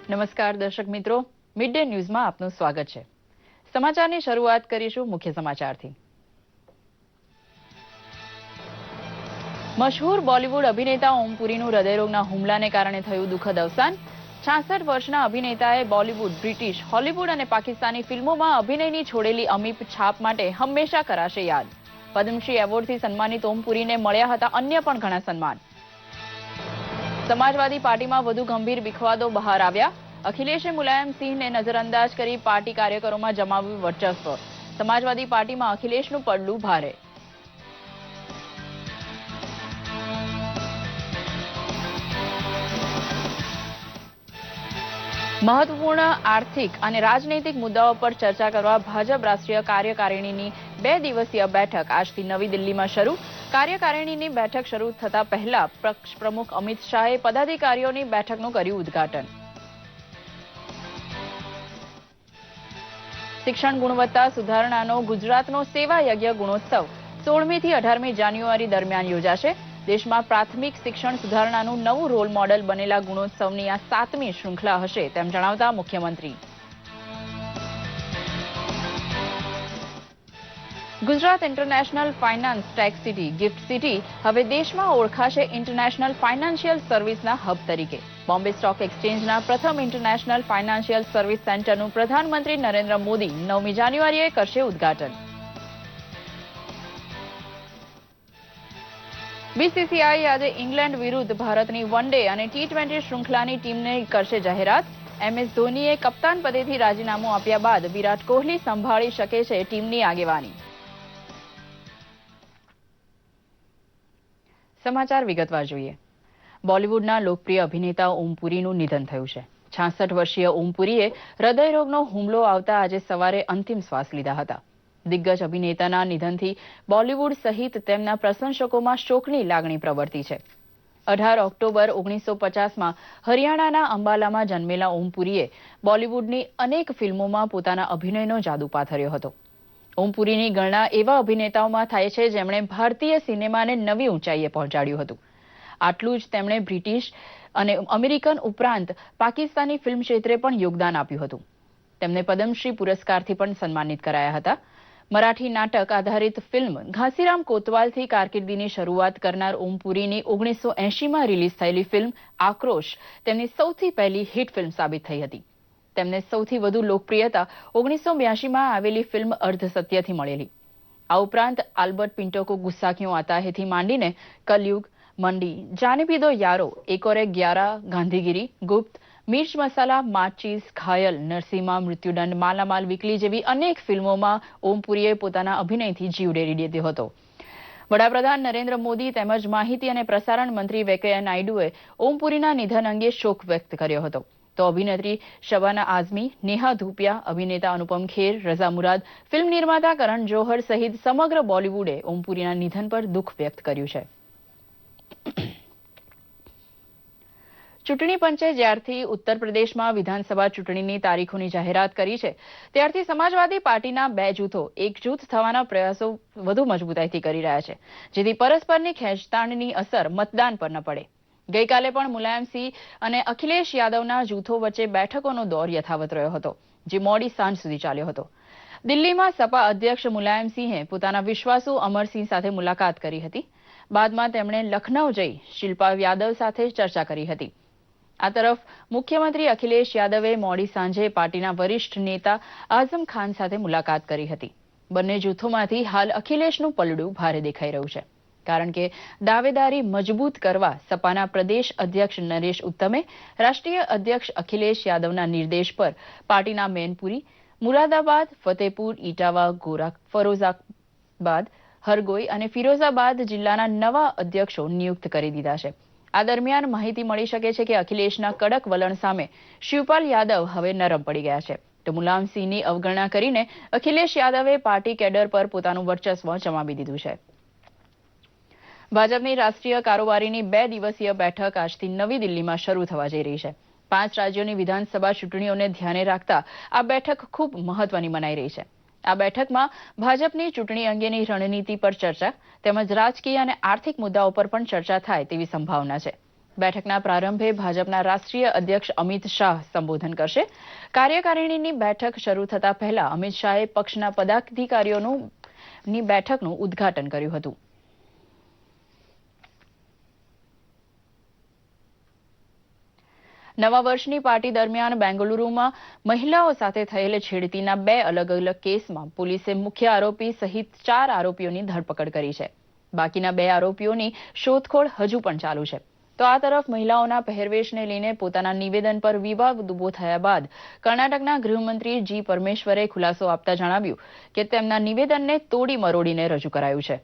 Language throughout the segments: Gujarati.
નમસ્કાર દર્શક મિત્રો, મિડ ડે ન્યૂઝમાં આપનું સ્વાગત છે. સમાચારની શરૂઆત કરીશું મુખ્ય સમાચારથી. મશહૂર બોલિવૂડ અભિનેતા ઓમ પુરીનું હૃદયરોગના હુમલાને કારણે થયું દુઃખદ અવસાન. 66 વર્ષના અભિનેતાએ બોલિવૂડ, બ્રિટિશ, હોલિવૂડ અને પાકિસ્તાની ફિલ્મોમાં અભિનયની છોડેલી અમીપ છાપ માટે હંમેશા કરાશે યાદ. પદ્મશ્રી એવોર્ડથી સન્માનિત ઓમ પુરીને મળ્યા હતા અન્ય પણ ઘણા સન્માન. સમાજવાદી પાર્ટીમાં વધુ ગંભીર વિખવાદો બહાર આવ્યા. અખિલેશે મુલાયમ સિંહને નજરઅંદાજ કરી પાર્ટી કાર્યકરોમાં જમાવ્યું વર્ચસ્વ. સમાજવાદી પાર્ટીમાં અખિલેશનું પડલું ભારે. મહત્વપૂર્ણ આર્થિક અને રાજનૈતિક મુદ્દાઓ પર ચર્ચા કરવા ભાજપ રાષ્ટ્રીય કાર્યકારિણીની 2 દિવસીય બેઠક આજથી નવી દિલ્હીમાં શરૂ. કાર્યકારિણીની બેઠક શરૂ થતા પહેલા પક્ષ પ્રમુખ અમિત શાહે પદાધિકારીઓની બેઠકનું કર્યું ઉદ્ઘાટન. શિક્ષણ ગુણવત્તા સુધારણાનો ગુજરાતનો સેવા યજ્ઞ ગુણોત્સવ 16મી થી 18મી જાન્યુઆરી દરમિયાન યોજાશે. દેશમાં પ્રાથમિક શિક્ષણ સુધારણાનું નવું રોલ મોડેલ બનેલા ગુણોત્સવની આ 7મી શૃંખલા હશે તેમ જણાવતા મુખ્યમંત્રી. Gujarat international finance tech city gift city હવે દેશમાં ઓળખાશે ઇન્ટરનેશનલ ફાઇનાન્શિયલ સર્વિસના હબ તરીકે. બોમ્બે સ્ટોક એક્સચેન્જના પ્રથમ ઇન્ટરનેશનલ ફાઇનાન્શિયલ સર્વિસ સેન્ટરનું પ્રધાનમંત્રી નરેન્દ્ર મોદી 9મી જાન્યુઆરીએ કરશે ઉદ્ઘાટન. બીસીસીઆઈ આજે ઇંગ્લેન્ડ વિરુદ્ધ ભારતની વન ડે અને ટી20 શૃંખલાની ટીમને કરશે જાહેરાત. MS ધોનીએ કપ્તાન પદેથી રાજીનામું આપ્યા બાદ વિરાટ કોહલી સંભાળી શકે છે ટીમની આગેવાની. સમાચાર વિગતવાર જોઈએ. બોલિવૂડના લોકપ્રિય અભિનેતા ઓમ પુરીનું નિધન થયું છે. 66 વર્ષીય ઓમ પુરીએ હૃદયરોગનો હુમલો આવતા આજે સવારે અંતિમ શ્વાસ લીધા હતા. દિગ્ગજ અભિનેતાના નિધનથી બોલિવૂડ સહિત તેમના પ્રશંસકોમાં શોકની લાગણી પ્રવર્તી છે. 18 ઓક્ટોબર 1950માં હરિયાણાના અંબાલામાં જન્મેલા ઓમ પુરીએ બોલિવૂડની અનેક ફિલ્મોમાં પોતાના અભિનયનો જાદુ પાથર્યો હતો. ઓમ પુરીની ગણના એવા અભિનેતાઓમાં થાય છે જેમણે ભારતીય સિનેમાને નવી ઊંચાઈએ પહોંચાડ્યું હતું. આટલું જ તેમણે બ્રિટિશ અને અમેરિકન ઉપરાંત પાકિસ્તાની ફિલ્મ ક્ષેત્રે પણ યોગદાન આપ્યું હતું. તેમને પદ્મશ્રી પુરસ્કારથી પણ સન્માનિત કરાયા હતા. મરાઠી નાટક આધારિત ફિલ્મ ઘાસીરામ કોતવાલથી કારકિર્દીની શરૂઆત કરનાર ઓમ પુરીની 1980માં રિલીઝ થયેલી ફિલ્મ આક્રોશ તેમની સૌથી પહેલી હિટ ફિલ્મ સાબિત થઈ હતી. તેમને સૌથી વધુ લોકપ્રિયતા 1982માં આવેલી ફિલ્મ અર્ધસત્યથી મળેલી. આ ઉપરાંત આલ્બર્ટ પિન્ટો કો ગુસ્સા ક્યું આતા હૈથી માંડીને કલયુગ, મંડી, જાને ભી દો યારો, એક ઓર એક 11, ગાંધીગીરી, ગુપ્ત, મિર્ચ મસાલા, માચીસ, ઘાયલ, નરસિમ્હા, મૃત્યુદંડ, માલામાલ વીકલી જેવી અનેક ફિલ્મોમાં ઓમ પુરીએ પોતાના અભિનયથી જીવ રેડી દીધો હતો. વડાપ્રધાન નરેન્દ્ર મોદી તેમજ માહિતી અને પ્રસારણ મંત્રી વેંકૈયા નાયડુએ ઓમ પુરીના નિધન અંગે શોક વ્યક્ત કર્યો હતો. તો અભિનેત્રી શબાના આઝમી, નેહા ધુપિયા, અભિનેતા અનુપમ ખેર, રઝા મુરાદ, ફિલ્મ નિર્માતા કરણ જોહર સહિત સમગ્ર બોલિવૂડે ઓમ પુરીના નિધન પર દુઃખ વ્યક્ત કર્યું છે. ચૂંટણી પંચે જ્યારથી ઉત્તર પ્રદેશમાં વિધાનસભા ચૂંટણીની તારીખોની જાહેરાત કરી છે ત્યારથી સમાજવાદી પાર્ટીના 2 જૂથો એકજૂથ થવાના પ્રયાસો વધુ મજબૂતાઈથી કરી રહ્યા છે, જેથી પરસ્પરની ખેંચતાણની અસર મતદાન પર ન પડે. ગઈકાલે પણ મુલાયમસિંહ અને અખિલેશ યાદવના જૂથો વચ્ચે બેઠકોનો દોર યથાવત રહ્યો હતો, જે મોડી સાંજ સુધી ચાલ્યો હતો. દિલ્હીમાં સપા અધ્યક્ષ મુલાયમસિંહે પોતાના વિશ્વાસુ અમરસિંહ સાથે મુલાકાત કરી હતી. બાદમાં તેમણે લખનૌ જઈ શિલ્પા યાદવ સાથે ચર્ચા કરી હતી. આ તરફ મુખ્યમંત્રી અખિલેશ યાદવે મોડી સાંજે પાર્ટીના વરિષ્ઠ નેતા આઝમ ખાન સાથે મુલાકાત કરી હતી. બંને જૂથોમાંથી હાલ અખિલેશનું પલડું ભારે દેખાઈ રહ્યું છે, કારણ કે દાવેદારી મજબૂત કરવા સપાના પ્રદેશ અધ્યક્ષ નરેશ ઉત્તમે રાષ્ટ્રીય અધ્યક્ષ અખિલેશ યાદવના નિર્દેશ પર પાર્ટીના મેનપુરી, મુરાદાબાદ, ફતેપુર, ઇટાવા, ગોરા, ફરોઝાબાદ, હરગોઈ અને ફિરોઝાબાદ જિલ્લાના નવા અધ્યક્ષો નિયુક્ત કરી દીધા છે. આ દરમિયાન માહિતી મળી શકે છે કે અખિલેશના કડક વલણ સામે શિવપાલ યાદવ હવે નરમ પડી ગયા છે. તો મુલાયમસિંહની અવગણના કરીને અખિલેશ યાદવે પાર્ટી કેડર પર પોતાનું વર્ચસ્વ જમાવી દીધું છે. ભાજપની રાષ્ટ્રીય કારોબારીની 2 દિવસીય બેઠક આજથી નવી દિલ્હીમાં શરૂ થવા જઈ રહી છે. 5 રાજ્યોની વિધાનસભા ચૂંટણીઓને ધ્યાને રાખતા આ બેઠક ખૂબ મહત્વની મનાઈ રહી છે. આ બેઠકમાં ભાજપની ચૂંટણી અંગેની રણનીતિ પર ચર્ચા તેમજ રાજકીય અને આર્થિક મુદ્દાઓ પર પણ ચર્ચા થાય તેવી સંભાવના છે. બેઠકના પ્રારંભે ભાજપના રાષ્ટ્રીય અધ્યક્ષ અમિત શાહ સંબોધન કરશે. કાર્યકારિણીની બેઠક શરૂ થતા પહેલા અમિત શાહે પક્ષના પદાધિકારીઓની બેઠકનું ઉદ્ઘાટન કર્યું હતું. નવા વર્ષની પાર્ટી દરમિયાન બેંગલુરુમાં મહિલાઓ સાથે થયેલ છેડતીના 2 અલગ અલગ કેસમાં પોલીસે મુખ્ય આરોપી સહિત 4 આરોપીઓની ધરપકડ કરી છે. બાકીના 2 આરોપીઓની શોધખોળ હજુ પણ ચાલુ છે. તો આ તરફ મહિલાઓના પહેરવેશને લઈને પોતાના નિવેદન પર વિવાદ ઉભો થયા બાદ કર્ણાટકના ગૃહમંત્રી જી પરમેશ્વરે ખુલાસો આપતા જણાવ્યું કે તેમના નિવેદનને તોડી મરોડીને રજૂ કરાયું છે.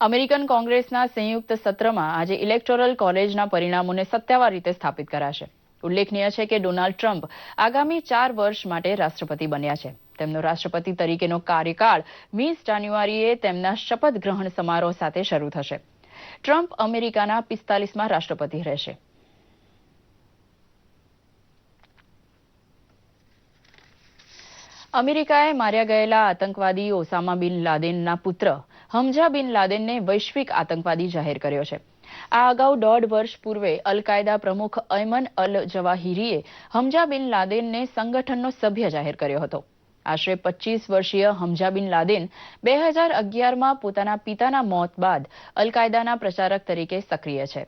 અમેરિકન કોંગ્રેસના સંયુક્ત સત્રમાં આજે ઇલેક્ટોરલ કોલેજના પરિણામોને સત્તાવાર રીતે સ્થાપિત કરાશે. ઉલ્લેખનીય છે કે ડોનાલ્ડ ટ્રમ્પ આગામી 4 વર્ષ માટે રાષ્ટ્રપતિ બન્યા છે. તેમનો રાષ્ટ્રપતિ તરીકેનો કાર્યકાળ 20 જાન્યુઆરીએ તેમના શપથ ગ્રહણ સમારોહ સાથે શરૂ થશે. ટ્રમ્પ અમેરિકાના 45મા રાષ્ટ્રપતિ રહેશે. અમેરિકાએ માર્યા ગયેલા આતંકવાદી ઓસામા બિન લાદેનના પુત્ર હમજા બિન લાદેનને વૈશ્વિક આતંકવાદી જાહેર કર્યો છે. આ અગાઉ 1.5 વર્ષ પૂર્વે અલ કાયદા પ્રમુખ અયમન અલ જવાહિરીએ હમજા બિન લાદેનને સંગઠનનો સભ્ય જાહેર કર્યો હતો. આશરે 25 વર્ષીય હમજા બિન લાદેન 2011માં પોતાના પિતાના મોત બાદ અલ કાયદાના પ્રચારક તરીકે સક્રિય છે.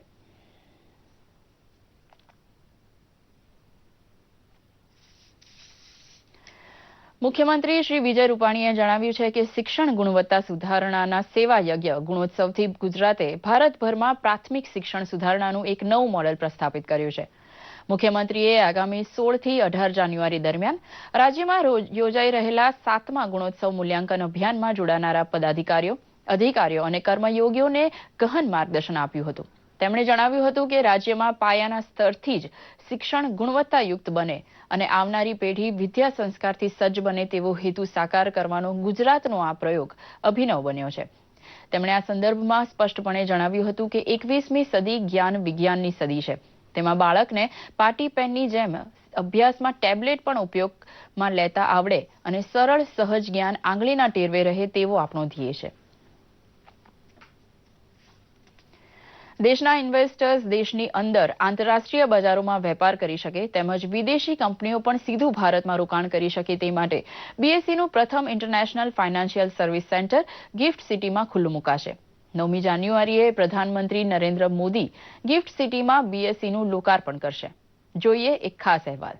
મુખ્યમંત્રી શ્રી વિજય રૂપાણીએ જણાવ્યું છે કે શિક્ષણ ગુણવત્તા સુધારણાના સેવા યજ્ઞ ગુણોત્સવથી ગુજરાતે ભારતભરમાં પ્રાથમિક શિક્ષણ સુધારણાનું એક નવું મોડેલ પ્રસ્થાપિત કર્યું છે. મુખ્યમંત્રીએ આગામી 16 થી 18 જાન્યુઆરી દરમિયાન રાજ્યમાં યોજાઈ રહેલા 7મા ગુણોત્સવ મૂલ્યાંકન અભિયાનમાં જોડાનારા પદાધિકારીઓ, અધિકારીઓ અને કર્મયોગીઓને ગહન માર્ગદર્શન આપ્યું હતું. તેમણે જણાવ્યું હતું કે રાજ્યમાં પાયાના સ્તરથી જ શિક્ષણ ગુણવત્તાયુક્ત બને અને આવનારી પેઢી વિદ્યા સંસ્કારથી સજ્જ બને તેવો હેતુ સાકાર કરવાનો ગુજરાતનો આ પ્રયોગ અભિનવ બન્યો છે. તેમણે આ સંદર્ભમાં સ્પષ્ટપણે જણાવ્યું હતું કે 21મી સદી જ્ઞાન વિજ્ઞાનની સદી છે. તેમાં બાળકને પાટી પેનની જેમ અભ્યાસમાં ટેબ્લેટ પણ ઉપયોગમાં લેતા આવડે અને સરળ સહજ જ્ઞાન આંગળીના ટેરવે રહે તેવો આપણો ધ્યેય છે. દેશના ઇન્વેસ્ટર્સ દેશની અંદર આંતરરાષ્ટ્રીય બજારોમાં વેપાર કરી શકે તેમજ વિદેશી કંપનીઓ પણ સીધું ભારતમાં રોકાણ કરી શકે તે માટે બીએસઈનું પ્રથમ international financial service centre gift સિટીમાં ખુલ્લું મુકાશે. 9મી જાન્યુઆરીએ પ્રધાનમંત્રી નરેન્દ્ર મોદી ગિફ્ટ સિટીમાં બીએસઈનું લોકાર્પણ કરશે. જોઈએ એક ખાસ અહેવાલ.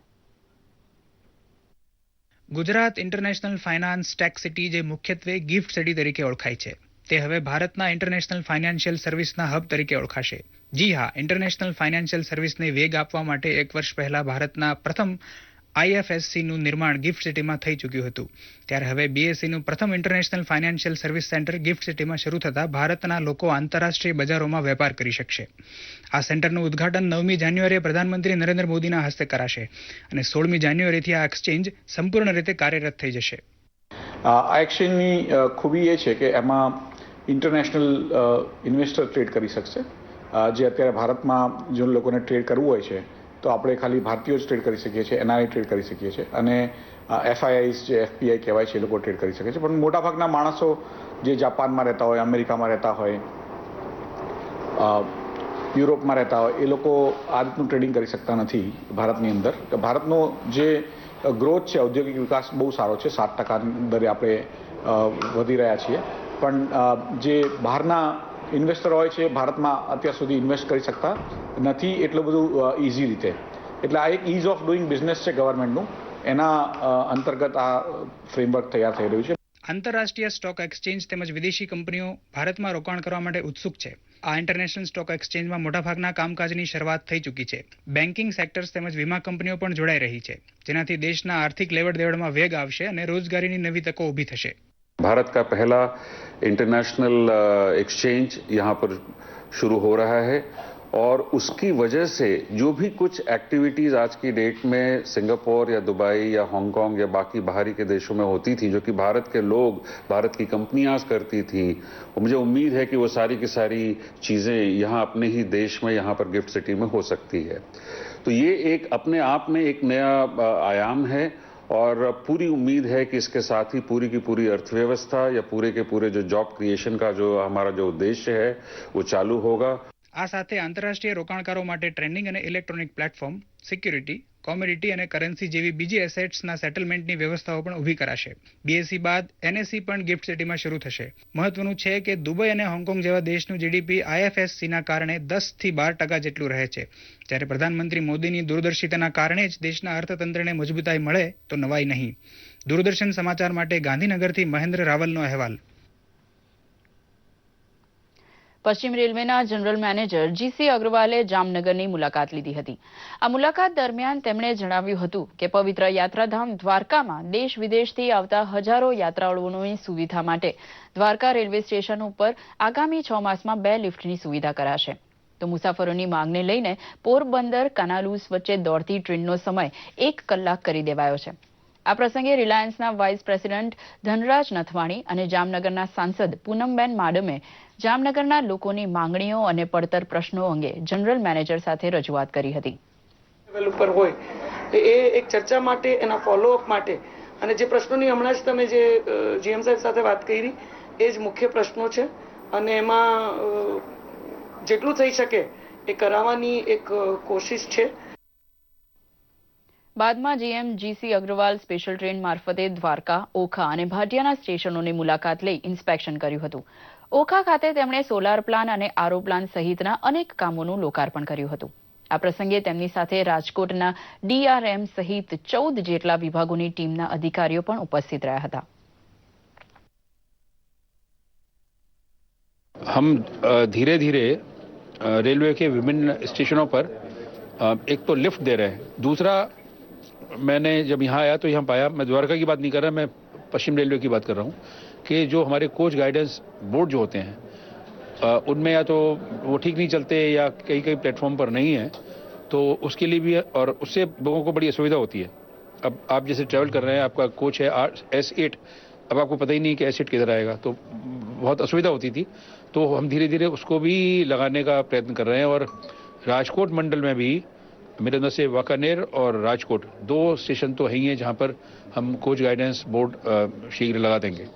Gujarat international finance tech city જે મુખ્યત્વે ગિફ્ટ સિટી તરીકે ઓળખાય છે તે હવે ભારતના ઇન્ટરનેશનલ ફાઇનાન્શિયલ સર્વિસના હબ તરીકે ઓળખાશે. જી હા, ઇન્ટરનેશનલ ફાઇનાન્શિયલ સર્વિસને વેગ આપવા માટે 1 વર્ષ પહેલા ભારતના પ્રથમ આઈએફએસસીનું નિર્માણ ગિફ્ટ સિટીમાં થઈ ચૂક્યું હતું. ત્યારે હવે બીએસઈનું પ્રથમ international financial service centre gift સિટીમાં શરૂ થતાં ભારતના લોકો આંતરરાષ્ટ્રીય બજારોમાં વેપાર કરી શકશે. આ સેન્ટરનું ઉદ્ઘાટન 9મી જાન્યુઆરીએ પ્રધાનમંત્રી નરેન્દ્ર મોદીના હસ્તે કરાશે અને 16મી જાન્યુઆરીથી આ એક્સચેન્જ સંપૂર્ણ રીતે કાર્યરત થઈ જશે. આ એક્સચેન્જની ખૂબી એ છે કે એમાં ઇન્ટરનેશનલ ઇન્વેસ્ટર ટ્રેડ કરી શકશે. જે અત્યારે ભારતમાં જો લોકોને ટ્રેડ કરવું હોય છે તો આપણે ખાલી ભારતીયો જ ટ્રેડ કરી શકીએ છીએ, એનઆરઆઈ ટ્રેડ કરી શકીએ છીએ અને એફઆઈઆઈસ જે એફપીઆઈ કહેવાય છે એ લોકો ટ્રેડ કરી શકે છે. પણ મોટાભાગના માણસો જે જાપાનમાં રહેતા હોય, અમેરિકામાં રહેતા હોય, યુરોપમાં રહેતા હોય એ લોકો આ રીતનું ટ્રેડિંગ કરી શકતા નથી ભારતની અંદર. ભારતનો જે ગ્રોથ છે, ઔદ્યોગિક વિકાસ બહુ સારો છે, 7% દરે આપણે વધી રહ્યા છીએ. પણ જે બહારના ઇન્વેસ્ટર હોય છે ભારતમાં અત્યાર સુધી ઇન્વેસ્ટ કરી શકતા નથી એટલું બધું ઇઝી રીતે. એટલે આ એક ઇઝ ઓફ ડુઈંગ બિઝનેસ છે ગવર્મેન્ટનું, એના અંતર્ગત આ ફ્રેમવર્ક તૈયાર થઈ રહ્યું છે. આંતરરાષ્ટ્રીય સ્ટોક એક્સચેન્જ તેમજ વિદેશી કંપનીઓ ભારતમાં રોકાણ કરવા માટે ઉત્સુક છે. આ ઇન્ટરનેશનલ સ્ટોક એક્સચેન્જમાં મોટાભાગના કામકાજની શરૂઆત થઈ ચૂકી છે. બેન્કિંગ સેક્ટર્સ તેમજ વીમા કંપનીઓ પણ જોડાઈ રહી છે, જેનાથી દેશના આર્થિક લેવડ દેવડમાં વેગ આવશે અને રોજગારીની નવી તકો ઊભી થશે. भारत का पहला इंटरनेशनल एक्सचेंज यहाँ पर शुरू हो रहा है और उसकी वजह से जो भी कुछ एक्टिविटीज़ आज की डेट में सिंगापुर या दुबई या हांगकांग या बाकी बाहरी के देशों में होती थी, जो कि भारत के लोग, भारत की कंपनियां करती थी, मुझे उम्मीद है कि वो सारी की सारी चीज़ें यहाँ अपने ही देश में यहाँ पर गिफ्ट सिटी में हो सकती है. तो ये एक अपने आप में एक नया आयाम है और पूरी उम्मीद है कि इसके साथ ही पूरी की पूरी अर्थव्यवस्था या पूरे के पूरे जो जॉब क्रिएशन का जो हमारा जो उद्देश्य है वो चालू होगा। આ સાથે આંતરરાષ્ટ્રીય રોકાણકારો માટે ટ્રેન્ડિંગ અને ઇલેક્ટ્રોનિક પ્લેટફોર્મ, સિક્યુરિટી, કોમોડિટી અને કરન્સી જેવી બીજી એસેટ્સના સેટલમેન્ટની વ્યવસ્થાઓ પણ ઊભી કરાશે. બીએસઈ બાદ એનએસઈ પણ ગિફ્ટ સિટીમાં શરૂ થશે. મહત્વનું છે કે દુબઈ અને હોંગકોંગ જેવા દેશનું જીડીપી આઈએફએસસીના કારણે 10 થી 12% જેટલું રહે છે. જ્યારે પ્રધાનમંત્રી મોદીની દૂરદર્શિતાના કારણે જ દેશના અર્થતંત્રને મજબૂતાઈ મળે તો નવાઈ નહીં. દૂરદર્શન સમાચાર માટે ગાંધીનગરથી મહેન્દ્ર રાવલનો અહેવાલ. પશ્ચિમ રેલવેના જનરલ મેનેજર જીસી અગ્રવાલે જામનગરની મુલાકાત લીધી હતી. આ મુલાકાત દરમિયાન તેમણે જણાવ્યું હતું કે પવિત્ર યાત્રાધામ દ્વારકામાં દેશ વિદેશથી આવતા હજારો યાત્રાળુઓની સુવિધા માટે દ્વારકા રેલવે સ્ટેશન ઉપર આગામી 6 માસમાં 2 લિફ્ટની સુવિધા કરાશે. તો મુસાફરોની માંગને લઈને પોરબંદર કાનાલુસ વચ્ચે દોડતી ટ્રેનનો સમય 1 કલાક કરી દેવાયો છે. આ પ્રસંગે રિલાયન્સના વાઇસ પ્રેસિડેન્ટ ધનરાજ નથવાણી અને જામનગરના સાંસદ પૂનમબેન માડમે જામનગરના લોકોની માંગણીઓ અને પડતર પ્રશ્નો અંગે જનરલ મેનેજર સાથે રજૂઆત કરી હતી. લેવલ ઉપર હોય એ એક ચર્ચા માટે, એના ફોલોઅપ માટે, અને જે પ્રશ્નોની હમણાં જ તમે જે જીએમ સાહેબ સાથે વાત કરી એ જ મુખ્ય પ્રશ્નો છે અને એમાં જેટલું થઈ શકે એ કરાવવાની એક કોશિશ છે. બાદમાં GM GC Agarwal special train મારફતે દ્વારકા, ઓખા અને ભાટિયાના સ્ટેશનોની મુલાકાત લઈ ઇન્સ્પેક્શન કર્યું હતું. ઓખા ખાતે તેમણે સોલાર પ્લાન અને આરઓ પ્લાન સહિતના અનેક કામોનું લોકાર્પણ કર્યું હતું. આ પ્રસંગે તેમની સાથે રાજકોટના ડીઆરએમ સહિત 14 જેટલા વિભાગોની ટીમના અધિકારીઓ પણ ઉપસ્થિત રહ્યા હતા. हम धीरे धीरे रेलवे के विभिन्न स्टेशनों पर एक तो लिफ्ट दे रहे हैं. दूसरा, मैंने जब यहाँ आया तो यहाँ पाया, मैं द्वारका की बात नहीं कर रहा, मैं पश्चिम रेलवे की बात कर रहा हूँ, कि जो हमारे कोच गाइडेंस बोर्ड जो होते हैं उनमें या तो वो ठीक नहीं चलते या कई कई प्लेटफॉर्म पर नहीं है, तो उसके लिए भी, और उससे लोगों को बड़ी असुविधा होती है. अब आप जैसे ट्रैवल कर रहे हैं, आपका कोच है S8, अब आपको पता ही नहीं कि S8 किधर आएगा, तो बहुत असुविधा होती थी. तो हम धीरे धीरे उसको भी लगाने का प्रयत्न कर रहे हैं. और राजकोट मंडल में भी मेरे अंदर से वाकानेर और राजकोट 2 स्टेशन तो है ही हैं जहां पर हम कोच गाइडेंस बोर्ड शीघ्र लगा देंगे.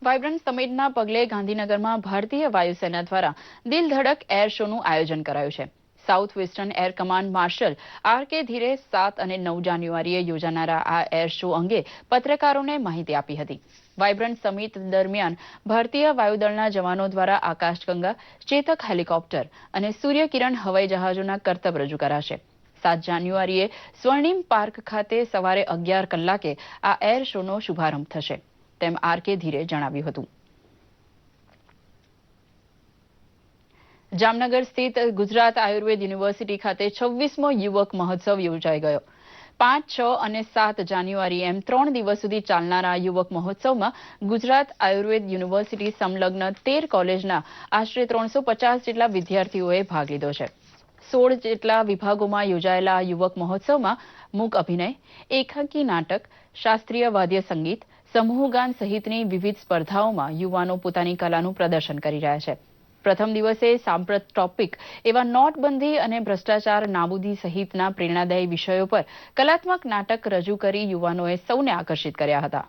વાઇબ્રન્ટ સમિટના પગલે ગાંધીનગરમાં ભારતીય વાયુસેના દ્વારા દિલ ધડક એર શોનું આયોજન કરાયું છે. South western air command marshal R K. Dhir 7 અને 9 જાન્યુઆરીએ યોજાનારા આ એર શો અંગે પત્રકારોને માહિતી આપી હતી. વાઇબ્રન્ટ સમિટ દરમિયાન ભારતીય વાયુદળના જવાનો દ્વારા આકાશગંગા, ચેતક હેલિકોપ્ટર અને સૂર્યકિરણ હવાઈ જહાજોના કરતબ રજૂ કરાશે. 7 જાન્યુઆરીએ સ્વર્ણિમ પાર્ક ખાતે સવારે 11 કલાકે આ એર શોનો શુભારંભ થશે, તેમ આર.કે. ધીરે જણાવ્યું હતું. જામનગર સ્થિત ગુજરાત આયુર્વેદ યુનિવર્સિટી ખાતે 26મો યુવક મહોત્સવ યોજાઈ ગયો. 5, 6 અને 7 જાન્યુઆરી એમ 3 દિવસ સુધી ચાલનારા યુવક મહોત્સવમાં ગુજરાત આયુર્વેદ યુનિવર્સિટી સંલગ્ન 13 કોલેજના આશરે 350 જેટલા વિદ્યાર્થીઓએ ભાગ લીધો છે. 16 જેટલા વિભાગોમાં યોજાયેલા આ યુવક મહોત્સવમાં મૂક અભિનય, એકાંકી નાટક, શાસ્ત્રીય વાદ્ય સંગીત, સમૂહગાન સહિતની વિવિધ સ્પર્ધાઓમાં યુવાનો પોતાની કલાનું પ્રદર્શન કરી રહ્યા છે. પ્રથમ દિવસે સાંપ્રત ટોપિક એવા નોટબંધી અને ભ્રષ્ટાચાર નાબૂદી સહિતના પ્રેરણાદાયી વિષયો પર કલાત્મક નાટક રજૂ કરી યુવાનોએ સૌને આકર્ષિત કર્યા હતા.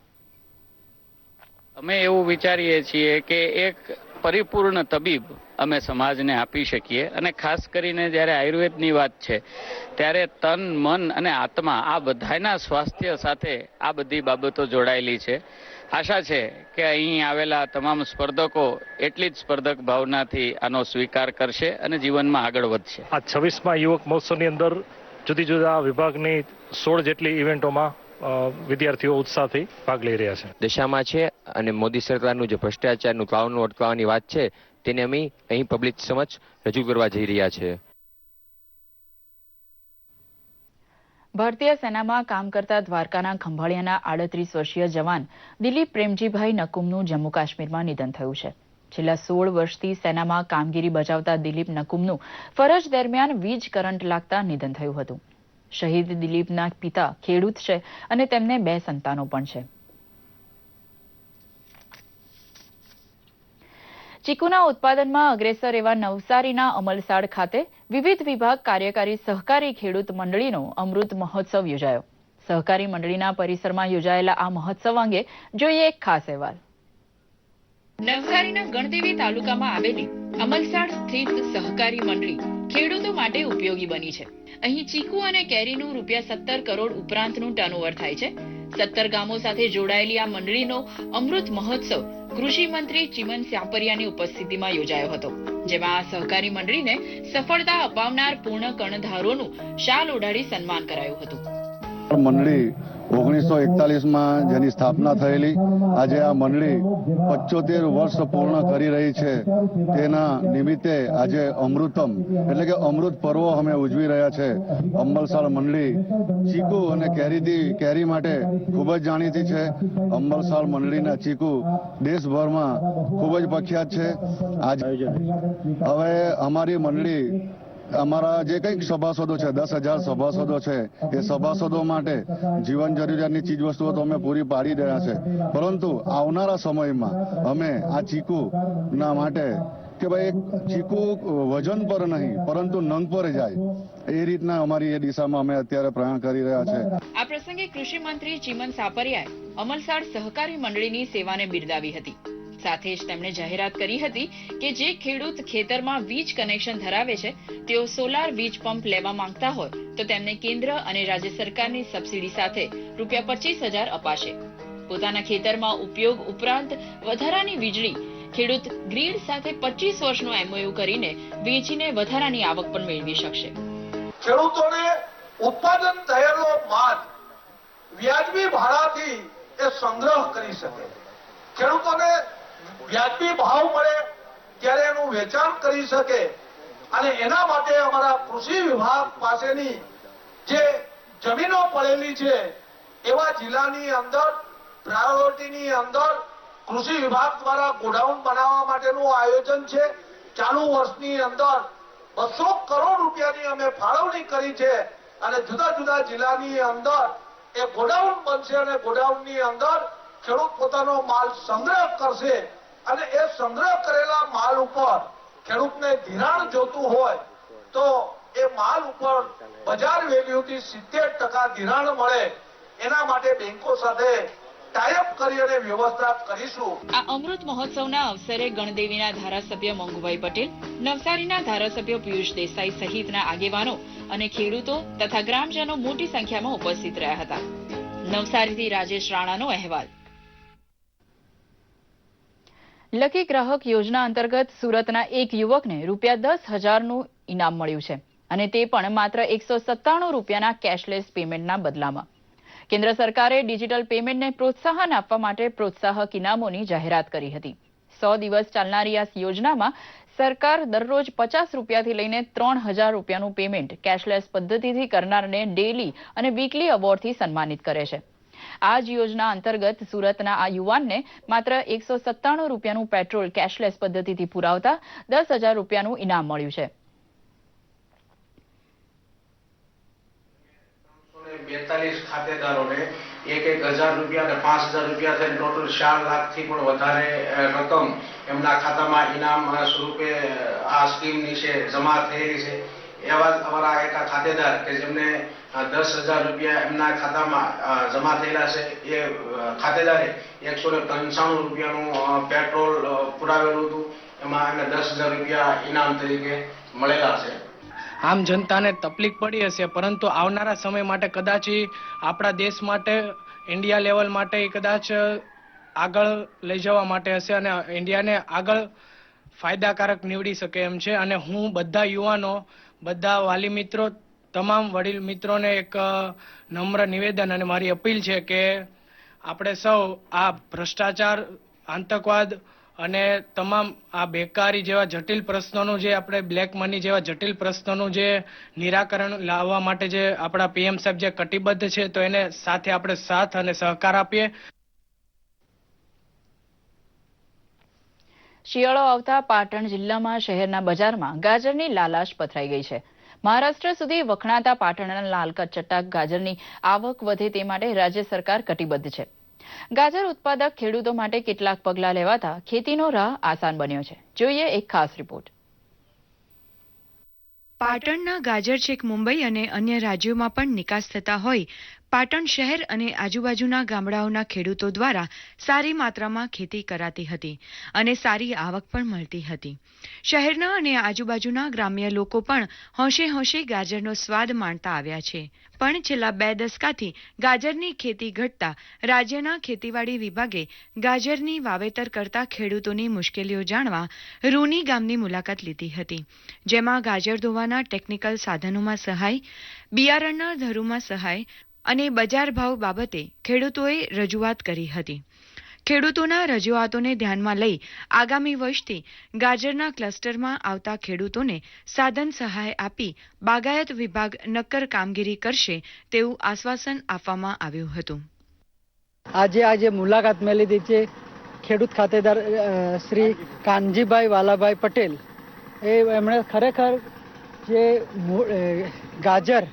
અમે એવું વિચારીએ છીએ કે એક પરિપૂર્ણ તબીબ અમે સમાજને આપી શકીએ, અને ખાસ કરીને જ્યારે આયુર્વેદની વાત છે ત્યારે તન, મન અને આત્મા આ બધાના સ્વાસ્થ્ય સાથે આ બધી બાબતો જોડાયેલી છે. આશા છે કે અહીં આવેલા તમામ સ્પર્ધકો એટલી જ સ્પર્ધક ભાવનાથી આનો સ્વીકાર કરશે અને જીવનમાં આગળ વધશે. આ 26મા યુવક મહોત્સવની અંદર જુદી જુદા વિભાગની 16 જેટલી ઇવેન્ટોમાં વિદ્યાર્થીઓ ઉત્સાહથી ભાગ લઈ રહ્યા છે. દશામાં છે અને મોદી સરકારનું જે ભ્રષ્ટાચારનું તાવનું અટકાવવાની વાત છે તેને અમે અહીં પબ્લિક સમક્ષ રજૂ કરવા જઈ રહ્યા છે. ભારતીય સેનામાં કામ કરતા દ્વારકાના ખંભાળિયાના 38 વર્ષીય જવાન દિલીપ પ્રેમજીભાઈ નકુમનું જમ્મુ કાશ્મીરમાં નિધન થયું છે. છેલ્લા 16 વર્ષથી સેનામાં કામગીરી બજાવતા દિલીપ નકુમનું ફરજ દરમિયાન વીજ કરંટ લાગતા નિધન થયું હતું. શહીદ દિલીપના પિતા ખેડૂત છે અને તેમને 2 સંતાનો પણ છે. ચીકુના ઉત્પાદનમાં અગ્રેસર એવા નવસારીના અમલસાડ ખાતે વિવિધ વિભાગ કાર્યકારી સહકારી ખેડૂત મંડળીનો અમૃત મહોત્સવ યોજાયો. સહકારી મંડળીના પરિસરમાં યોજાયેલા આ મહોત્સવ અંગે જોઈએ એક ખાસ અહેવાલ. નવસારીના ગણદેવી તાલુકામાં આવેલી અમલસાડ સ્થિત સહકારી મંડળી ખેડૂતો માટે ઉપયોગી બની છે. અહીં ચીકુ અને કેરીનું ₹17 કરોડ ઉપરાંતનું ટર્નઓવર થાય છે. 17 ગામો સાથે જોડાયેલી આ મંડળીનો અમૃત મહોત્સવ કૃષિ મંત્રી ચીમન સાપરિયાની ઉપસ્થિતિમાં યોજાયો હતો, જેમાં આ સહકારી મંડળીને સફળતા અપાવનાર પૂર્ણ કર્ણધારોનું શાલ ઓઢાડી સન્માન કરાયું હતું. મંડળી 1941માં જેની સ્થાપના થયેલી, આજે આ મંડળી 75 વર્ષ પૂર્ણ કરી રહી છે. તેના નિમિત્તે આજે અમૃતમ એટલે કે અમૃત પર્વ અમે ઉજવી રહ્યા છે. અંબલસાડ મંડળી ચીકુ અને કેરી માટે ખૂબ જ જાણીતી છે. અંબલસાડ મંડળીના ચીકુ દેશભરમાં ખૂબ જ પ્રખ્યાત છે. આજે હવે અમારી મંડળી અમારા જે કંઈક સભાસદો છે, 10,000 સભાસદો છે, એ સભાસદો માટે જીવન જરૂરિયાતની ચીજવસ્તુઓ તો અમે પૂરી પાડી રહ્યા છે. પરંતુ આવનારા સમયમાં અમે આ ચીકુના માટે કે ભાઈ ચીકુ વજન પર નહીં પરંતુ નંગ પર જાય, એ રીતના અમારી એ દિશામાં અમે અત્યારે પ્રયાણ કરી રહ્યા છે. આ પ્રસંગે કૃષિ મંત્રી ચીમન સાપરિયાએ અમલસાડ સહકારી મંડળીની સેવાને બિરદાવી હતી. સાથે જ તેમણે જાહેરાત કરી હતી કે જે ખેડૂત ખેતરમાં વીજ કનેક્શન ધરાવે છે તેઓ સોલાર વીજ પંપ લેવા માંગતા હોય તો તેમને કેન્દ્ર અને રાજ્ય સરકારની સબસિડી સાથે ₹25,000 અપાશે. પોતાના ખેતરમાં ઉપયોગ ઉપરાંત વધારાની વીજળી ખેડૂત ગ્રીડ સાથે 25 વર્ષનો MOU કરીને વેચીને વધારાની આવક પણ મેળવી શકશે. ખેડૂતોને ઉત્પાદન થયેલો માલ વ્યાજબી ભાડાથી એ સંગ્રહ કરી શકે, ખેડૂતોને વ્યાજબી ભાવ મળે ત્યારે એનું વેચાણ કરી શકે, અને એના માટે અમારા કૃષિ વિભાગ પાસેની જે જમીનો પડેલી છે એવા જિલ્લાની અંદર પ્રાયોરિટીની અંદર કૃષિ વિભાગ દ્વારા ગોડાઉન બનાવવા માટેનું આયોજન છે. ચાલુ વર્ષની અંદર 200 કરોડ રૂપિયાની અમે ફાળવણી કરી છે, અને જુદા જુદા જિલ્લાની અંદર એ ગોડાઉન બનશે અને ગોડાઉનની અંદર ખેડૂત પોતાનો માલ સંગ્રહ કરશે, અને એ સંગ્રહ કરેલા માલ ઉપર ખેડૂતને ધિરાણ જોતું હોય તો એ માલ ઉપર બજાર વેલ્યુથી 70% ધિરાણ મળે, એના માટે બેંકો સાથે ટાઈઅપ કરી અને વ્યવસ્થા કરીશું. આ અમૃત મહોત્સવના અવસરે ગણદેવીના ધારાસભ્ય મંગુભાઈ પટેલ, નવસારીના ધારાસભ્ય પિયુષ દેસાઈ સહિતના આગેવાનો અને ખેડૂતો તથા ગ્રામજનો મોટી સંખ્યામાં ઉપસ્થિત રહ્યા હતા. નવસારીથી રાજેશ રાણાનો અહેવાલ. લકી ગ્રાહક યોજના અંતર્ગત સુરતના એક યુવકને ₹10,000નું ઇનામ મળ્યું છે, અને તે પણ માત્ર ₹197 કેશલેસ પેમેન્ટના બદલામાં. કેન્દ્ર સરકારે ડિજિટલ પેમેન્ટને પ્રોત્સાહન આપવા માટે પ્રોત્સાહક ઇનામોની જાહેરાત કરી હતી. 100 દિવસ ચાલનારી આ યોજનામાં સરકાર દરરોજ ₹50થી લઈને ₹3,000નું પેમેન્ટ કેશલેસ પદ્ધતિથી કરનારને ડેલી અને વીકલી એવોર્ડથી સન્માનિત કરે છે. આ જ યોજના અંતર્ગત સુરતના આ યુવાનને માત્ર ₹197નું પેટ્રોલ કેશલેસ પદ્ધતિથી પુરાવતા ₹10,000નું ઇનામ મળ્યું છે. 42 ખાતેદારોને ₹1,000 અને ₹5,000 થઈને ટોટલ 4 લાખથી પણ વધારે રકમ એમના ખાતામાં ઇનામ સ્વરૂપે આ સ્કીમ નીચે જમા થયેલી છે. એવા અમારા એક ખાતેદાર કે જેમને ₹10,000 એમના ખાતામાં જમા થયેલા છે, એ ખાતેદારે ₹195નું પેટ્રોલ પુરાવેલું હતું, એમાં એમને ₹10,000 ઇનામ તરીકે મળેલા છે. આમ જનતાને તકલીફ પડી હશે, પરંતુ આવનારા સમય માટે કદાચ આપણા દેશ માટે, ઇન્ડિયા લેવલ માટે કદાચ આગળ લઈ જવા માટે હશે અને ઇન્ડિયાને આગળ ફાયદાકારક નીવડી શકે એમ છે. અને હું બધા યુવાનો, બધા વાલી મિત્રો, તમામ વડીલ મિત્રોને એક નમ્ર નિવેદન અને મારી અપીલ છે કે આપણે સૌ આ ભ્રષ્ટાચાર, આતંકવાદ અને તમામ આ બેકારી જેવા જટિલ પ્રશ્નોનું, જે આપણે બ્લેક મની જેવા જટિલ પ્રશ્નોનું જે નિરાકરણ લાવવા માટે જે આપણા PM સાહેબ જે કટિબદ્ધ છે, તો એને સાથે આપણે સાથ અને સહકાર આપીએ. શિયાળો આવતા પાટણ જિલ્લામાં શહેરના બજારમાં ગાજરની લાલાશ પથરાઈ ગઈ છે. મહારાષ્ટ્ર સુધી વખણાતા પાટણના લાલ ચટાક ગાજરની આવક વધે તે માટે રાજ્ય સરકાર કટિબદ્ધ છે. ગાજર ઉત્પાદક ખેડૂતો માટે કેટલાક પગલાં લેવાતા ખેતીનો રાહ આસાન બન્યો છે. જોઈએ એક ખાસ રિપોર્ટ. પાટણના ગાજર છેક મુંબઈ અને અન્ય રાજ્યોમાં પણ નિકાસ થતા હોય પાટણ શહેર અને આજુબાજુના ગામડાઓના ખેડૂતો દ્વારા સારી માત્રામાં ખેતી કરાતી હતી અને સારી આવક પણ મળતી હતી. શહેરના અને આજુબાજુના ગ્રામ્ય લોકો પણ હોંશે હોંશે ગાજરનો સ્વાદ માણતા આવ્યા છે. પણ છેલ્લા 2 દશકાથી ગાજરની ખેતી ઘટતા રાજ્યના ખેતીવાડી વિભાગે ગાજરની વાવેતર કરતા ખેડૂતોની મુશ્કેલીઓ જાણવા રૂની ગામની મુલાકાત લીધી હતી, જેમાં ગાજર ધોવાના ટેકનિકલ સાધનોમાં સહાય, બિયારણના ધરુમાં સહાય અને બજાર ભાવ બાબતે ખેડૂતોએ રજૂઆત કરી હતી. ખેડૂતોના રજૂઆતોને ધ્યાનમાં લઈ આગામી વર્ષથી ગાજરના ક્લસ્ટરમાં આવતા ખેડૂતોને સાધન સહાય આપી બાગાયત વિભાગ નક્કર કામગીરી કરશે તેવું આશ્વાસન આપવામાં આવ્યું હતું. આજે મુલાકાત મેં લીધી છે ખેડૂત ખાતેદાર શ્રી કાનજીભાઈ વાલાભાઈ પટેલ. એમણે ખરેખર જે ગાજર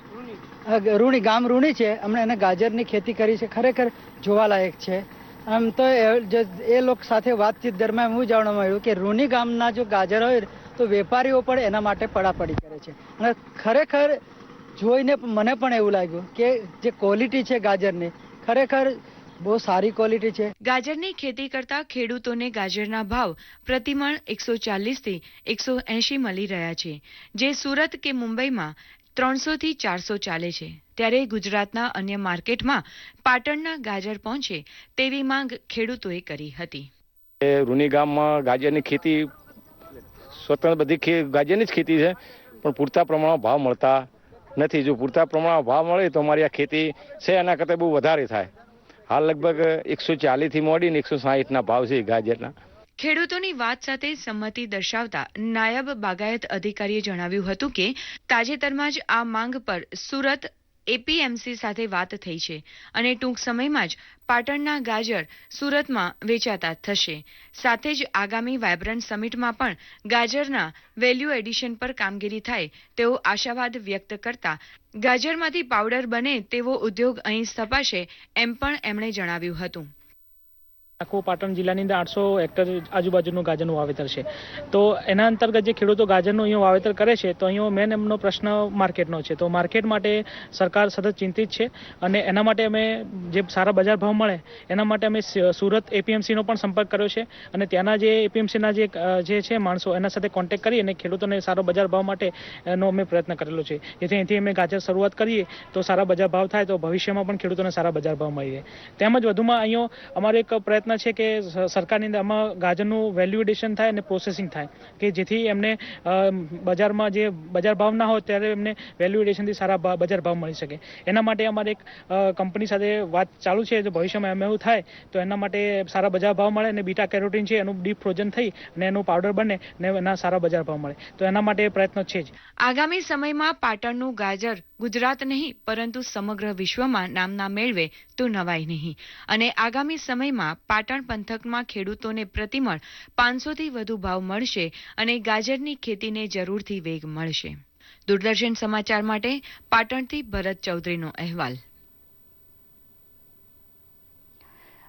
રૂણી ગામ રૂણી છે, એમણે એને ગાજરની ખેતી કરી છે, ખરેખર જોવાલાયક છે. આમ તો એ લોકો સાથે વાતચીત દરમિયાન એવું જાણવા મળ્યું કે રૂની ગામના જો ગાજર હોય તો વેપારીઓ પણ એના માટે પડાપડી કરે છે. અને ખરેખર જોઈને મને પણ એવું લાગ્યું કે જે ક્વોલિટી છે ગાજરની ખરેખર બહુ સારી ક્વોલિટી છે. ગાજરની ખેતી કરતા ખેડૂતોને ગાજરના ભાવ પ્રતિમણ 140 થી 180 મળી રહ્યા છે, જે સુરત કે મુંબઈમાં 300 થી 400 ચાલે છે. ત્યારે ગુજરાતના અન્ય માર્કેટમાં પાટણના ગાજર પહોંચે તેવી માંગ ખેડૂતોએ કરી હતી. રૂની ગામમાં ગાજરની ખેતી સ્વતંત્ર બધી ગાજરની જ ખેતી છે, પણ પૂરતા પ્રમાણમાં ભાવ મળતા નથી. જો પૂરતા પ્રમાણમાં ભાવ મળે તો અમારી આ ખેતી છે એના કરતાં બહુ વધારે થાય. હાલ લગભગ 140 થી મોડીને 160 ના ભાવ છે ગાજરના. ખેડૂતોની વાત સાથે સંમતિ દર્શાવતા નાયબ બાગાયત અધિકારીએ જણાવ્યું હતું કે તાજેતરમાં જ આ માંગ પર સુરત એપીએમસી સાથે વાત થઈ છે અને ટૂંક સમયમાં જ પાટણના ગાજર સુરતમાં વેચાતા થશે. સાથે જ આગામી વાયબ્રન્ટ સમિટમાં પણ ગાજરના વેલ્યુ એડિશન પર કામગીરી થાય તેવો આશાવાદ વ્યક્ત કરતા ગાજરમાંથી પાવડર બને તેવો ઉદ્યોગ અહીં સ્થપાશે એમ પણ એમણે જણાવ્યું હતું. આખું પાટણ જિલ્લાની અંદર 800 હેક્ટર આજુબાજુનું ગાજરનું વાવેતર છે. તો એના અંતર્ગત જે ખેડૂતો ગાજરનું અહીંયા વાવેતર કરે છે તો અહીંયા મેન એમનો પ્રશ્ન માર્કેટનો છે. તો માર્કેટ માટે સરકાર સતત ચિંતિત છે અને એના માટે અમે જે સારા બજાર ભાવ મળે એના માટે અમે સુરત એપીએમસીનો પણ સંપર્ક કર્યો છે અને ત્યાંના જે એપીએમસીના જે છે માણસો એના સાથે કોન્ટેક્ટ કરી અને ખેડૂતોને સારો બજાર ભાવ માટે એનો અમે પ્રયત્ન કરેલો છે. જેથી અહીંથી અમે ગાજર શરૂઆત કરીએ તો સારા બજાર ભાવ થાય તો ભવિષ્યમાં પણ ખેડૂતોને સારા બજાર ભાવ મળી રહે. તેમજ વધુમાં અહીંયા અમારો એક પ્રયત્ન છે કે સરકારની અંદર આમાં ગાજરનું વેલ્યુ એડિશન થાય અને પ્રોસેસિંગ થાય કે જેથી એમને બજારમાં જે બજાર ભાવ ના હોય ત્યારે એમને વેલ્યુ એડિશનથી સારા બજાર ભાવ મળી શકે. એના માટે અમારે એક કંપની સાથે વાત ચાલુ છે. જો ભવિષ્યમાં એમ એવું થાય તો એના માટે સારા બજાર ભાવ મળે અને બીટા કેરોટીન છે એનું ડીપ ફ્રોઝન થઈ અને એનું પાવડર બને અને એના સારા બજાર ભાવ મળે. તો એના માટે પ્રયત્નો છે જ. આગામી સમયમાં પાટણનું ગાજર ગુજરાત નહીં પરંતુ સમગ્ર વિશ્વમાં નામના મેળવે તો નવાય નહીં અને આગામી સમયમાં પાટણ પંથકમાં ખેડૂતોને પ્રતિમણ 500 થી વધુ ભાવ મળશે અને ગાજરની ખેતીને જરૂરથી વેગ મળશે. દૂરદર્શન સમાચાર માટે પાટણથી ભરત ચૌધરીનો અહેવાલ.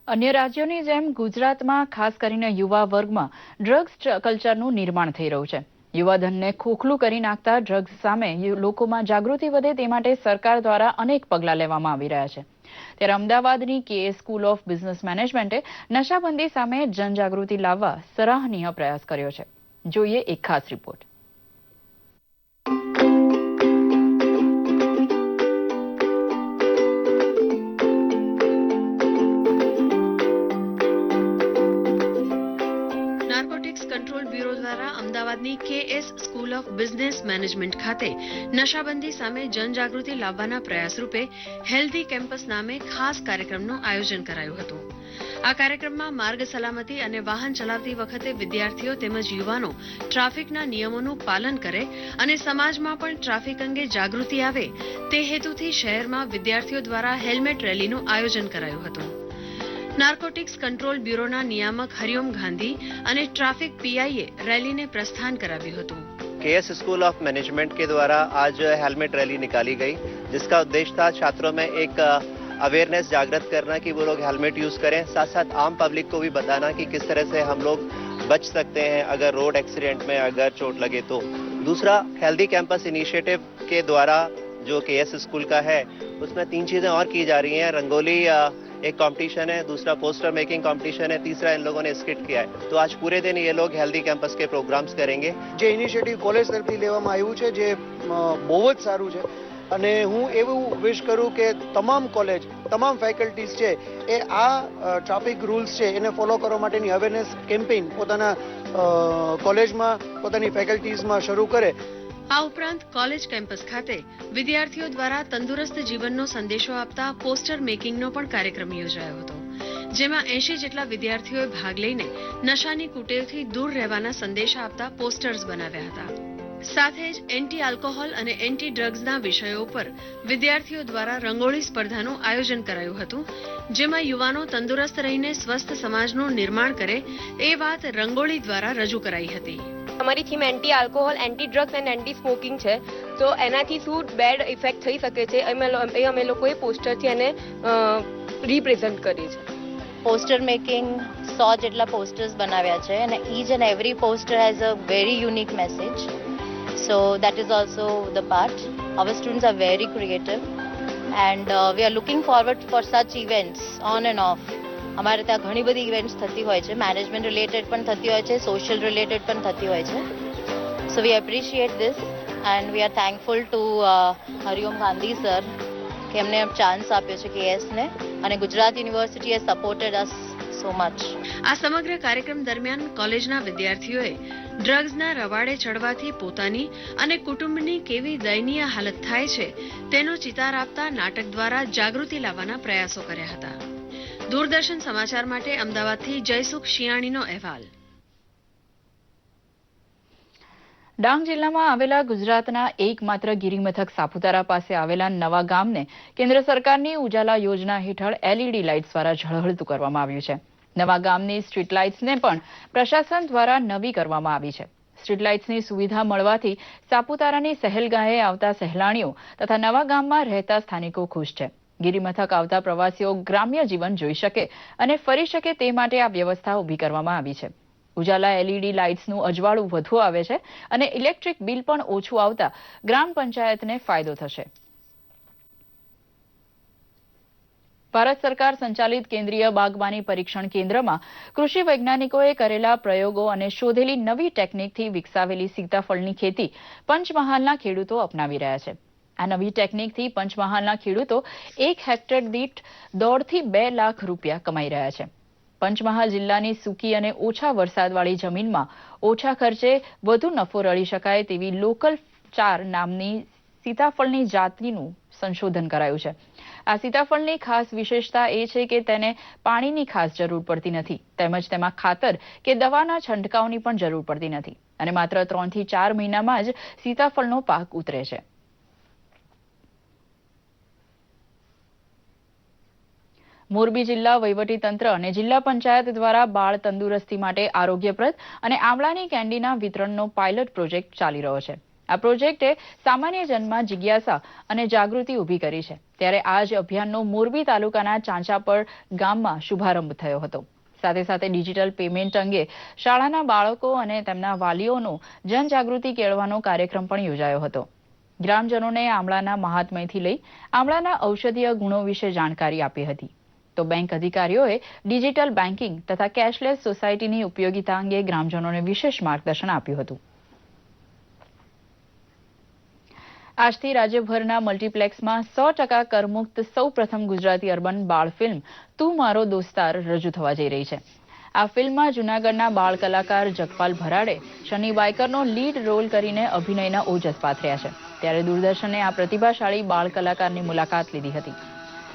અન્ય રાજ્યોની જેમ ગુજરાતમાં ખાસ કરીને યુવા વર્ગમાં ડ્રગ્સ કલ્ચરનું નિર્માણ થઈ રહ્યું છે. યુવાધનને ખોખલું કરી નાખતા ડ્રગ્સ સામે લોકોમાં જાગૃતિ વધે તે માટે સરકાર દ્વારા અનેક પગલાં લેવામાં આવી રહ્યા છે. ત્યારે અમદાવાદની KS સ્કૂલ ઓફ બિઝનેસ મેનેજમેન્ટે નશાબંધી સામે જનજાગૃતિ લાવવા સરાહનીય પ્રયાસ કર્યો છે. જોઈએ એક ખાસ રિપોર્ટ. નાર્કોટિક્સ કંટ્રોલ બ્યુરો દ્વારા અમદાવાદની KS school of business management ખાતે નશાબંધી સામે જનજાગૃતિ લાવવાના પ્રયાસ રૂપે હેલ્ધી કેમ્પસ નામે ખાસ કાર્યક્રમનું આયોજન કરાયું હતું. આ કાર્યક્રમમાં માર્ગ સલામતી અને વાહન ચલાવતી વખતે વિદ્યાર્થીઓ તેમજ યુવાનો ટ્રાફિકના નિયમોનું પાલન કરે અને સમાજમાં પણ ટ્રાફિક અંગે જાગૃતિ આવે તે હેતુથી શહેરમાં વિદ્યાર્થીઓ દ્વારા હેલ્મેટ રેલીનું આયોજન કરાયું હતું. नारकोटिक्स कंट्रोल ब्यूरोના નિયામક હરિઓમ ગાંધી અને ट्रैफिक पीआईए रैली ने प्रस्थान कराव्યું હતું. KS स्कूल ऑफ मैनेजमेंट के द्वारा आज हेलमेट रैली निकाली गई, जिसका उद्देश्य था छात्रों में एक अवेयरनेस जागृत करना कि वो लोग हेलमेट यूज करें, साथ साथ आम पब्लिक को भी बताना कि किस तरह से हम लोग बच सकते हैं अगर रोड एक्सीडेंट में अगर चोट लगे तो। दूसरा, हेल्दी कैंपस इनिशिएटिव के द्वारा जो केएस स्कूल का है उसमें 3 चीजें और की जा रही हैं। रंगोली एक कंपटीशन है, दूसरा पोस्टर मेकिंग कंपटीशन है, तीसरा इन लोगों ने स्किट किया है। तो आज पूरे दिन ये लोग हेल्दी कैंपस के प्रोग्राम्स करेंगे। જે ઇનિશિયેટિવ કોલેજ તરફથી લેવામાં આવ્યું છે જે બહુ જ સારું છે અને હું એવું વિશ કરું કે તમામ કોલેજ, તમામ ફેકલ્ટીઝ છે એ આ ટ્રાફિક રૂલ્સ છે એને ફોલો કરવા માટેની અવેરનેસ કેમ્પેઇન પોતાના કોલેજમાં, પોતાની ફેકલ્ટીઝમાં શરૂ કરે। આ ઉપરાંત કોલેજ કેમ્પસ ખાતે વિદ્યાર્થીઓ દ્વારા તંદુરસ્ત જીવનનો સંદેશો આપતા પોસ્ટર મેકિંગનો પણ કાર્યક્રમ યોજાયો હતો, જેમાં 80 જેટલા વિદ્યાર્થીઓએ ભાગ લઈને નશાની કુટેવથી દૂર રહેવાના સંદેશા આપતા પોસ્ટર્સ બનાવ્યા હતા। સાથે જ એન્ટી આલ્કોહોલ અને એન્ટી ડ્રગ્સના વિષયો પર વિદ્યાર્થીઓ દ્વારા રંગોળી સ્પર્ધાનું આયોજન કરાયું હતું, જેમાં યુવાનો તંદુરસ્ત રહીને સ્વસ્થ સમાજનું નિર્માણ કરે એ વાત રંગોળી દ્વારા રજૂ કરાઈ હતી। અમારી theme anti alcohol, anti drugs and anti smoking છે, તો એનાથી શું બેડ ઇફેક્ટ થઈ શકે છે એ અમે લોકોએ પોસ્ટરથી એને રિપ્રેઝન્ટ કરી છે। પોસ્ટર મેકિંગ 100 જેટલા પોસ્ટર્સ બનાવ્યા છે અને each and every poster has a very unique message, so that is also the part. Our students are very creative and we are looking forward for such events on and off. અમારે ત્યાં ઘણી બધી ઇવેન્ટ્સ થતી હોય છે, મેનેજમેન્ટ રિલેટેડ પણ થતી હોય છે, સોશિયલ રિલેટેડ પણ થતી હોય છે. So we appreciate this and we are thankful to Hariom Gandhi sir કે એમને ચાન્સ આપ્યો છે કેએસને અને ગુજરાત યુનિવર્સિટીએ સપોર્ટેડ અસ સો મચ. આ સમગ્ર કાર્યક્રમ દરમિયાન કોલેજના વિદ્યાર્થીઓએ ડ્રગ્સના રવાડે ચડવાથી પોતાની અને કુટુંબની કેવી દયનીય હાલત થાય છે તેનો ચિતાર આપતા નાટક દ્વારા જાગૃતિ લાવવાના પ્રયાસો કર્યા હતા. દૂરદર્શન સમાચાર માટે અમદાવાદથી જયસુખ શિયાણીનો અહેવાલ. ડાંગ જિલ્લામાં આવેલા ગુજરાતના એકમાત્ર ગિરિમથક સાપુતારા પાસે આવેલા નવા ગામને કેન્દ્ર સરકારની ઉજાલા યોજના હેઠળ એલઈડી લાઇટ્સ દ્વારા ઝળહળતું કરવામાં આવ્યું છે. નવા ગામની સ્ટ્રીટ લાઇટ્સને પણ પ્રશાસન દ્વારા નવી કરવામાં આવી છે. સ્ટ્રીટ લાઇટ્સની સુવિધા મળવાથી સાપુતારાની સહેલગાહે આવતા સહેલાણીઓ તથા નવા ગામમાં રહેતા સ્થાનિકો ખુશ છે. ગિરિમથક આવતા પ્રવાસીઓ ગ્રામ્ય જીવન જોઈ શકે અને ફરી શકે તે માટે આ વ્યવસ્થા ઊભી કરવામાં આવી છે. ઉજાલા એલઈડી લાઇટ્સનું અજવાળું વધુ આવે છે અને ઇલેક્ટ્રિક બિલ પણ ઓછું આવતા ગ્રામ પંચાયતને ફાયદો થશે. ભારત સરકાર સંચાલિત કેન્દ્રીય બાગબાની પરીક્ષણ કેન્દ્રમાં કૃષિ વૈજ્ઞાનિકોએ કરેલા પ્રયોગો અને શોધેલી નવી ટેકનિકથી વિકસાવેલી સીતાફળની ખેતી પંચમહાલના ખેડૂતો અપનાવી રહ્યા છે. આ નવી ટેકનિકથી પંચમહાલના ખેડૂતો 1 હેક્ટર દીઠ 1.5 થી 2 લાખ રૂપિયા કમાઈ રહ્યા છે. પંચમહાલ જિલ્લાની સૂકી અને ઓછા વરસાદવાળી જમીનમાં ઓછા ખર્ચે વધુ નફો રળી શકાય તેવી લોકલ 4 નામની સીતાફળની જાતિનું સંશોધન કરાયું છે. આ સીતાફળની ખાસ વિશેષતા એ છે કે તેને પાણીની ખાસ જરૂર પડતી નથી, તેમજ તેમાં ખાતર કે દવાના છંટકાવની પણ જરૂર પડતી નથી અને માત્ર 3 થી 4 મહિનામાં જ સીતાફળનો પાક ઉતરે છે. મોરબી જિલ્લા વહીવટીતંત્ર અને જિલ્લા પંચાયત દ્વારા બાળ તંદુરસ્તી માટે આરોગ્યપ્રદ અને આમળાની કેન્ડીના વિતરણનો પાયલોટ પ્રોજેક્ટ ચાલી રહ્યો છે. આ પ્રોજેક્ટે સામાન્ય જનમાં જિજ્ઞાસા અને જાગૃતિ ઊભી કરી છે. ત્યારે આ જ અભિયાનનો મોરબી તાલુકાના ચાંચાપડ ગામમાં શુભારંભ થયો હતો. સાથે સાથે ડિજિટલ પેમેન્ટ અંગે શાળાના બાળકો અને તેમના વાલીઓનો જનજાગૃતિ કેળવવાનો કાર્યક્રમ પણ યોજાયો હતો. ગ્રામજનોને આમળાના મહાત્મ્યથી લઈ આમળાના ઔષધીય ગુણો વિશે જાણકારી આપી હતી. તો બેંક અધિકારીઓએ ડિજિટલ બેન્કિંગ તથા કેશલેસ સોસાયટીની ઉપયોગિતા અંગે ગ્રામજનોને વિશેષ માર્ગદર્શન આપ્યું હતું. આજથી રાજ્યભરના મલ્ટીપ્લેક્સમાં 100% કરમુક્ત સૌપ્રથમ ગુજરાતી અર્બન બાળ ફિલ્મ તું મારો દોસ્તાર રજૂ થવા જઈ રહી છે. આ ફિલ્મમાં જૂનાગઢના બાળ કલાકાર જગપાલ ભરાડે શની બાઈકરનો લીડ રોલ કરીને અભિનયના ઓજસ પાથર્યા છે. ત્યારે દૂરદર્શને આ પ્રતિભાશાળી બાળ કલાકારની મુલાકાત લીધી હતી.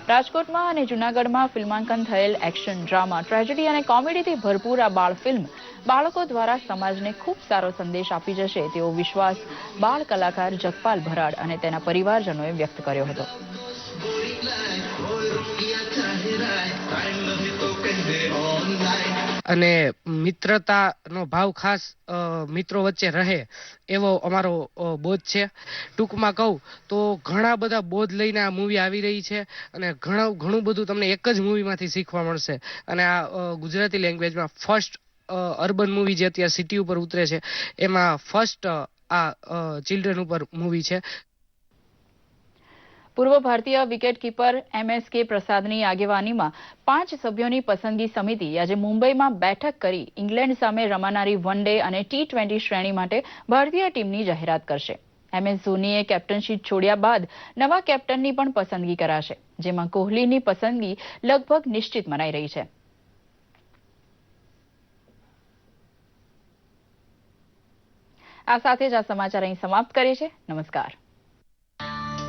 રાજકોટમાં અને જૂનાગઢમાં ફિલ્માંકન થયેલ એક્શન, ડ્રામા, ટ્રેજેડી અને કોમેડીથી ભરપૂર આ બાળ ફિલ્મ બાળકો દ્વારા સમાજને ખૂબ સારો સંદેશ આપી જશે તેવો વિશ્વાસ બાળ કલાકાર જગપાલ ભરાડ અને તેના પરિવારજનોએ વ્યક્ત કર્યો હતો. અને મિત્રતાનો ભાવ ખાસ મિત્રો વચ્ચે રહે એવો અમારો બોધ છે. ટૂંકમાં કહું તો ઘણા બધા બોધ લઈને આ મૂવી આવી રહી છે અને ઘણું બધું તમને એક જ મૂવીમાંથી શીખવા મળશે. અને આ ગુજરાતી લેંગ્વેજમાં ફર્સ્ટ અર્બન મૂવી જે અત્યારે સિટી ઉપર ઉતરે છે એમાં ફર્સ્ટ આ ચિલ્ડ્રન ઉપર મૂવી છે. પૂર્વ ભારતીય વિકેટકીપર MSK પ્રસાદની આગેવાનીમાં 5 સભ્યોની પસંદગી સમિતિ આજે મુંબઈમાં બેઠક કરી ઇંગ્લેન્ડ સામે રમાનારી વન ડે અને T20 શ્રેણી માટે ભારતીય ટીમની જાહેરાત કરશે. MS ધોનીએ કેપ્ટનશીપ છોડ્યા બાદ નવા કેપ્ટનની પણ પસંદગી કરાશે, જેમાં કોહલીની પસંદગી લગભગ નિશ્ચિત મનાઈ રહી છે. આ સાથે જ આ સમાચાર અહીં સમાપ્ત કરે છે. નમસ્કાર.